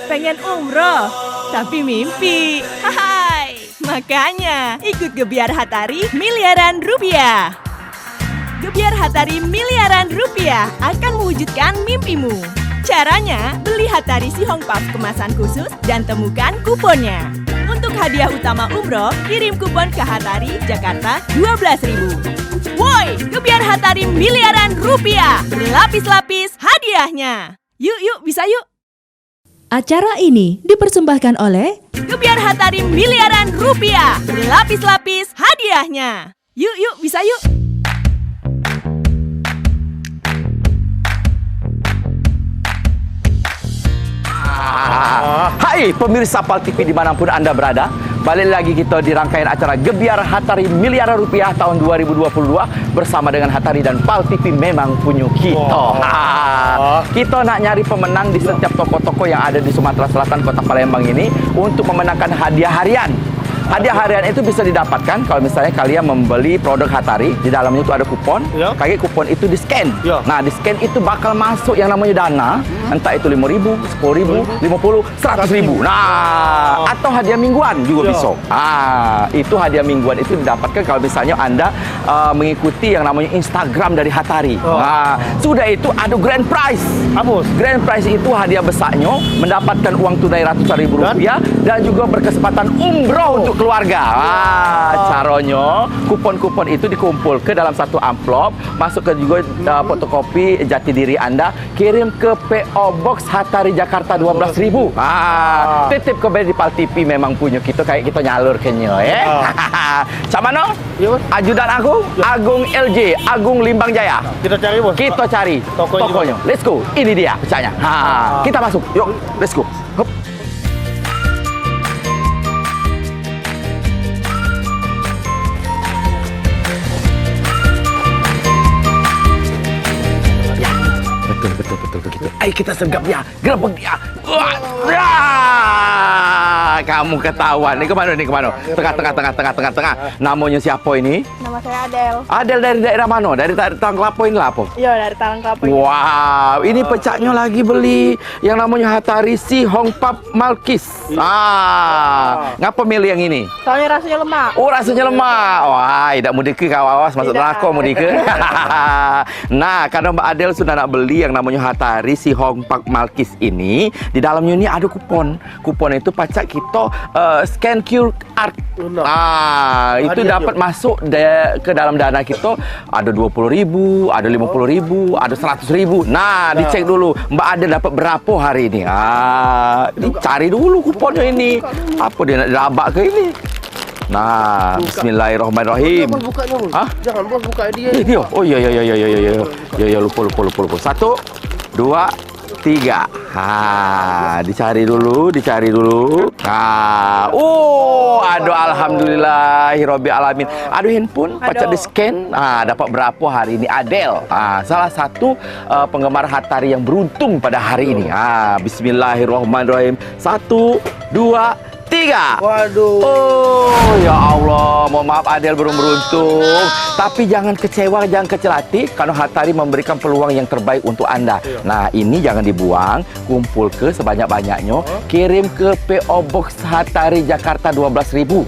Pengen umroh, tapi mimpi. Hai, makanya ikut Gebiar Hatari Miliaran Rupiah. Gebiar Hatari Miliaran Rupiah akan mewujudkan mimpimu. Caranya, beli Hatari Si Hong Puff kemasan khusus dan temukan kuponnya. Untuk hadiah utama umroh, kirim kupon ke Hatari Jakarta 12.000. Woi, Gebiar Hatari Miliaran Rupiah, berlapis-lapis hadiahnya. Yuk, bisa yuk. Acara ini dipersembahkan oleh Gebiar Hatari Miliaran Rupiah, berlapis-lapis hadiahnya. Yuk, bisa yuk. Hai pemirsa PAL TV dimanapun Anda berada, balik lagi kita di rangkaian acara Gebiar Hatari Miliaran Rupiah tahun 2022 bersama dengan Hatari dan PAL TV memang punya kita. Kita nak nyari pemenang di setiap toko-toko yang ada di Sumatera Selatan, Kota Palembang ini untuk memenangkan hadiah harian. Hadiah harian itu bisa didapatkan kalau misalnya kalian membeli produk Hatari, di dalamnya itu ada kupon. Kayak kupon itu di-scan. Nah, di-scan itu bakal masuk yang namanya dana, entah itu 5.000, 10.000, 50, 100.000. Nah, atau hadiah mingguan juga bisa. Itu hadiah mingguan itu didapatkan kalau misalnya Anda mengikuti yang namanya Instagram dari Hatari. Nah, sudah itu ada grand prize. Grand prize itu hadiah besarnya mendapatkan uang tunai ratusan ribu rupiah dan juga berkesempatan umroh untuk keluarga. Caranya kupon-kupon itu dikumpul ke dalam satu amplop, masuk ke juga fotokopi jati diri Anda, kirim ke PO Box Hatari Jakarta 12.000. Titip ke di PAL TV memang punya kita kayak kita nyalur kenya Cak mana? Ajudan aku, Agung LJ, Agung Limbang Jaya. Kita cari, Bos. Kita cari tokonya. Let's go. Ini dia pecahnya. Kita masuk. Yuk, let's go. Hup. Betul begitu. Ayo kita sergap dia, gerebek dia. Kamu ketahuan. Ini kemana? Tengah. Namanya siapa ini? Nama saya Adel. Adel dari daerah mana? Dari Talang Kelapo ini lah apa? Iya, dari Talang Kelapo. Wow, ini pecahnya lagi beli yang namanya Hatari Si Hong Puff Malkis. Ngapa milih yang ini? Soalnya rasanya lemak. Oh, rasanya lemak. Wah, tidak mudik ke kawawas masuk neraka mudik ke. Nah, karena Mbak Adel sudah nak beli yang namanya Hatari Si Hong Puff Malkis ini, di dalamnya ini ada kupon. Kupon itu pacak kita scan QR. Itu dapat masuk ke dalam dana kita ada 20.000, ada 50.000, ada 100.000. Nah, dicek dulu Mbak Adel dapat berapa hari ini. Dicari dulu kuponnya ini. Apa dia nak dirabak ke ini? Nah, bismillahirrahmanirrahim. Jangan bukanya, Bos. Jangan, Bos, buka dia. Dia. Oh iya. Ya, lupa. 1, 2, 3. Dicari dulu. Aduh, alhamdulillahirabbil alamin. Aduh, handphone pacak di-scan. Dapat berapa hari ini Adel? Salah satu penggemar Hatari yang beruntung pada hari ini. Bismillahirrahmanirrahim. 1, 2, 3. Waduh. Oh, ya Allah. Mohon maaf Adel belum beruntung. Tapi jangan kecewa, jangan kecil hati karena Hatari memberikan peluang yang terbaik untuk Anda. Nah, ini jangan dibuang, kumpul ke sebanyak-banyaknya, kirim ke PO Box Hatari Jakarta 12.000.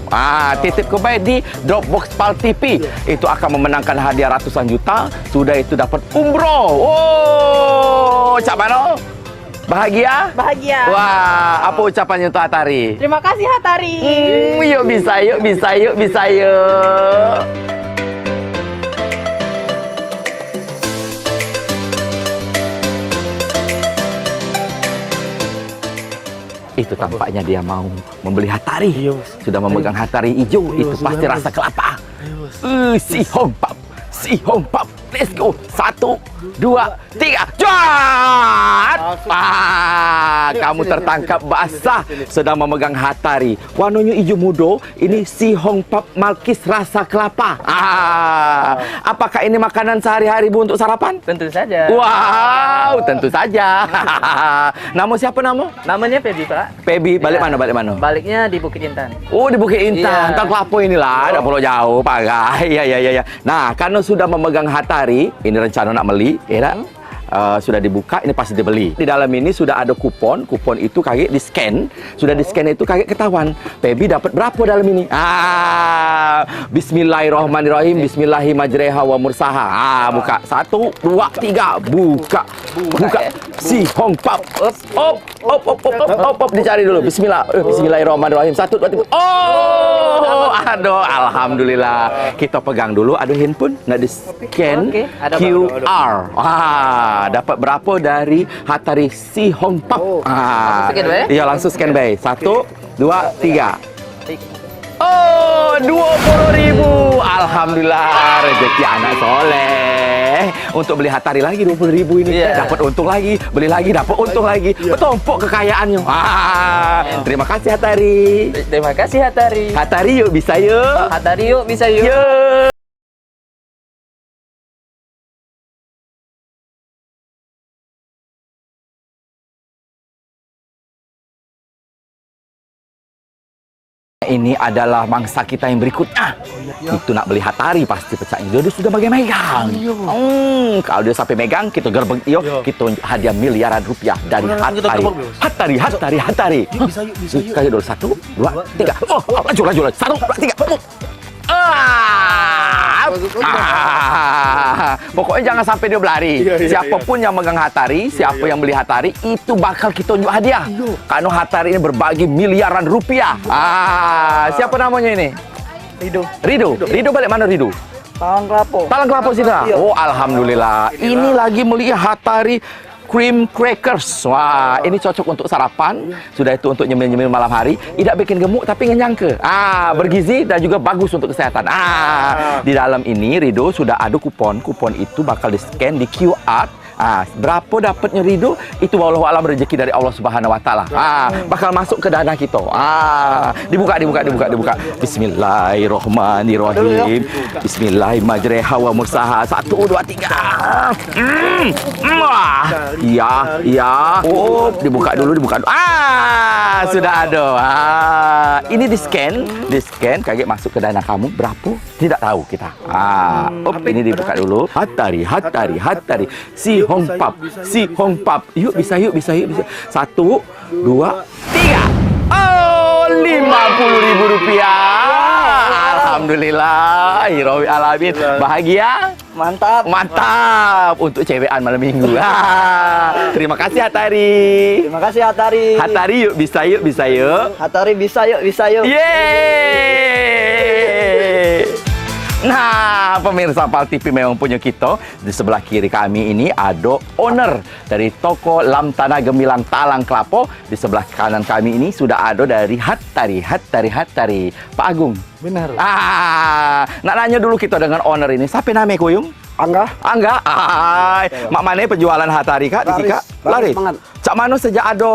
Titip ke baik di Dropbox PAL TV. Itu akan memenangkan hadiah ratusan juta. Sudah itu dapat umroh. Oh, Cak Mano? Bahagia? Bahagia. Wah, apa ucapannya untuk Hatari? Terima kasih Hatari. Yuk bisa yuk. Itu tampaknya dia mau membeli Hatari. Sudah memegang Hatari hijau. Itu pasti rasa kelapa. Si Hong Puff. Let's go. 1, 2, 3. Cuat! Kamu tertangkap basah sedang memegang Hatari. Warnanya hijau muda. Ini Si Hong Puff Malkis rasa kelapa. Apakah ini makanan sehari-hari Bu untuk sarapan? Tentu saja. Wow, tentu saja. Nama siapa nama? Namanya Pebi, Pak. Pebi, balik mana? Baliknya di Bukit Intan. Oh, di Bukit Intan. Iya. Talang Kelapo inilah. Tidak perlu jauh, Pak. Iya. Nah, karena sudah memegang Hatari, ini rencana nak beli, ya tak? sudah dibuka, ini pasti dibeli. Di dalam ini sudah ada kupon. Kupon itu kagak di-scan. Sudah di-scan itu kagak ketahuan. Pebi dapat berapa dalam ini? Bismillahirrahmanirrahim. Bismillahirrahmanirrahim wa mursaha. Buka. 1, 2, 3. Buka. Si Hong Pap. Op. Dicari dulu. Bismillahirrahmanirrahim. 1, 2, 3. Oh, aduh, alhamdulillah. Kita pegang dulu. Ada handphone, nak di-scan ada QR. Dapat berapa dari Hatari Si Hong Pap? Langsung scan, Bay? Iya, langsung scan, Bay. 1, 2, 3. Oh, 20.000. Alhamdulillah, rezeki anak soleh. Untuk beli Hatari lagi 20.000 ini. Dapat untung lagi, beli lagi dapat untung lagi. Bertumpuk kekayaannya. Terima kasih Hatari. Terima kasih Hatari. Hatari yuk, bisa yuk. Hatari yuk, bisa yuk. Yuk. Ini adalah mangsa kita yang berikutnya. Itu nak beli Hatari pasti pecahnya. Dia sudah bagai megang. Kalau dia sampai megang, kita gerbek kita hadiah miliaran rupiah dari Hatari. Hatari. Bisa yuk. Kali dulu 1, 2, 3. Oh, laju. 1, 2, 3. Pokoknya jangan sampai dia berlari. Siapapun yang megang Hatari, siapa yang beli Hatari, itu bakal kita tunjuk hadiah. Karena Hatari ini berbagi miliaran rupiah. Siapa namanya ini? Rido balik mana Rido? Talang Kelapo sini. Oh, alhamdulillah. Ini lagi melihat Hatari cream crackers. Wah, ini cocok untuk sarapan. Sudah itu untuk nyemil-nyemil malam hari. Tidak bikin gemuk tapi ngenyang ke. Bergizi dan juga bagus untuk kesehatan. Di dalam ini Rido sudah ada kupon. Kupon itu bakal di-scan di QR. Berapa dapatnya Rido? Itu wallahu alam rezeki dari Allah Subhanahu wa taala. Bakal masuk ke dana kita. Dibuka. Bismillahirrahmanirrahim. Bismillahirrahmanirrahim wa mursaha. 1, 2, 3. Iya. Oh, dibuka dulu. Sudah ada. Ini di-scan kaget masuk ke dana kamu berapa? Tidak tahu kita. Ini dibuka dulu. Hatari. Si Hong Pap. Yuk, bisa. 1, 2, 3. Oh, 50.000 rupiah. Alhamdulillah. Hirowi alamin. Bahagia? Mantap. Untuk cewekan malam minggu. Terima kasih Hatari. Hatari yuk, bisa yuk. Hatari bisa yuk. Yeay. Nah, pemirsa PAL TV memang punya kita. Di sebelah kiri kami ini ada owner dari toko Lamtana Gemilang Talang Kelapo. Di sebelah kanan kami ini sudah ada dari Hatari. Pak Agung. Benar. Nak nanya dulu kita dengan owner ini. Siapa namanya Kuyung? Angga. Mak mana penjualan Hatari Kak? Laris. Cak mana sejak ada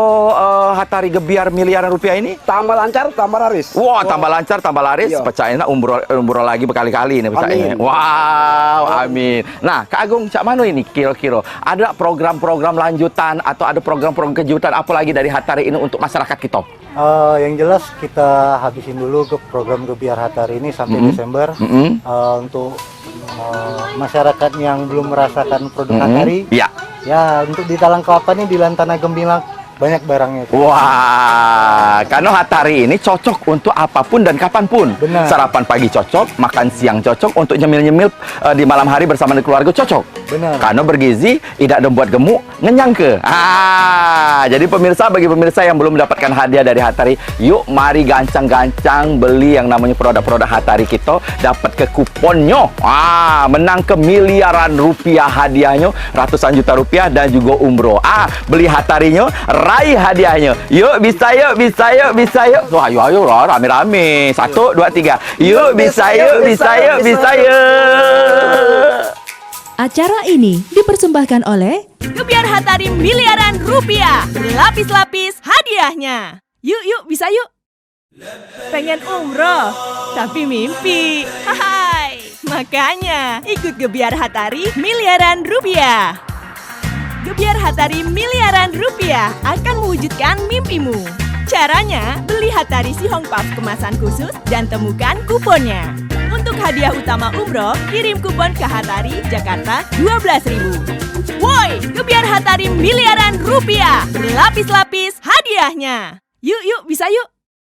Hatari gebiar miliaran rupiah ini? Tambah lancar, tambah laris. Wah, tambah lancar, tambah laris. Pecahnya umroh lagi berkali-kali ini pecahnya. Wow, amin. Nah, Kak Agung, cak mana ini kira-kira? Ada program-program lanjutan atau ada program-program kejutan apa lagi dari Hatari ini untuk masyarakat kita? Yang jelas kita habisin dulu ke program Gebiar Hatari ini sampai Desember. Untuk masyarakat yang belum merasakan produk Hatari, ya untuk di Talang Kelapa ini di Lantana Gemilang banyak barangnya. Wah, karena Hatari ini cocok untuk apapun dan kapanpun. Benar. Sarapan pagi cocok, makan siang cocok, untuk nyemil-nyemil di malam hari bersama keluarga cocok. Benar. Karena bergizi, tidak ada buat gemuk, ngenyang ke. Jadi pemirsa, bagi pemirsa yang belum mendapatkan hadiah dari Hatari, yuk mari gancang-gancang beli yang namanya produk-produk Hatari kita, dapat ke kuponnya. Menang ke miliaran rupiah hadiahnya, ratusan juta rupiah dan juga umroh. Beli Hatarinya, raih hadiahnya. Yuk, bisa yuk. Wah, ayo rame-rame. 1, 2, 3. Yuk, bisa yuk. Acara ini dipersembahkan oleh Gebiar Hatari miliaran rupiah. Berlapis-lapis hadiahnya. Yuk, bisa yuk. Pengen umroh, tapi mimpi. Hai, makanya ikut Gebiar Hatari miliaran rupiah. Gebiar Hatari miliaran rupiah akan mewujudkan mimpimu. Caranya, beli Hatari Si Hong Pap kemasan khusus dan temukan kuponnya. Untuk hadiah utama umroh, kirim kupon ke Hatari, Jakarta 12.000. Woi, Gebiar Hatari miliaran rupiah. Berlapis-lapis hadiahnya. Yuk, bisa yuk.